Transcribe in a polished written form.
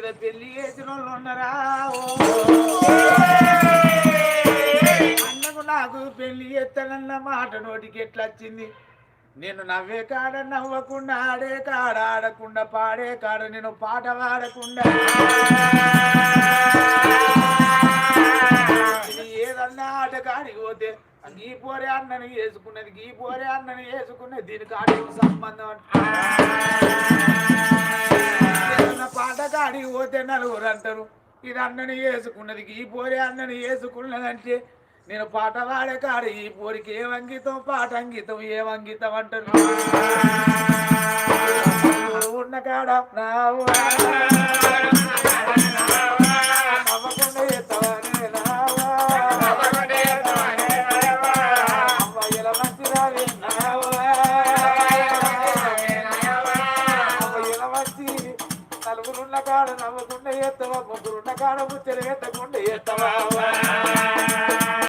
మీద పెళ్లి చేసిన వాళ్ళు ఉన్నారా అన్నకు నాకు పెళ్లి చేస్తానన్న మాట నోటికి ఎట్లా వచ్చింది నేను నవ్వే కాడ నవ్వకుండా ఆడే కాడ ఆడకుండా పాడే కాడ నేను పాట పాడకుండా ఇది ఏదన్నా ఆట కాడికి పోతే గీ పోరే అన్నని వేసుకున్నది గీ పోరే అన్నని వేసుకున్నది దీనికి ఆటకు సంబంధం ఏదన్నా పాట కాడికి పోతే నలుగురు అంటారు ఇది అన్నని వేసుకున్నది గీ పోరే అన్నని వేసుకున్నదంటే నేను పాట పాడే కాడ ఈ పోరికి ఏం అంకితం పాట అంకితం ఏం అంకితం అంటారు ఉన్న కాడ నవ్వకుండా ఎత్తవానే నావా అమ్మాయిల మంచిరావే నావా అమ్మాయిల మంచి నలుగురున్న కాడ నవ్వకుండా ఎత్తవా ముగ్గురున్న కాడ ముచ్చలు ఎత్తకుండా ఎత్తవా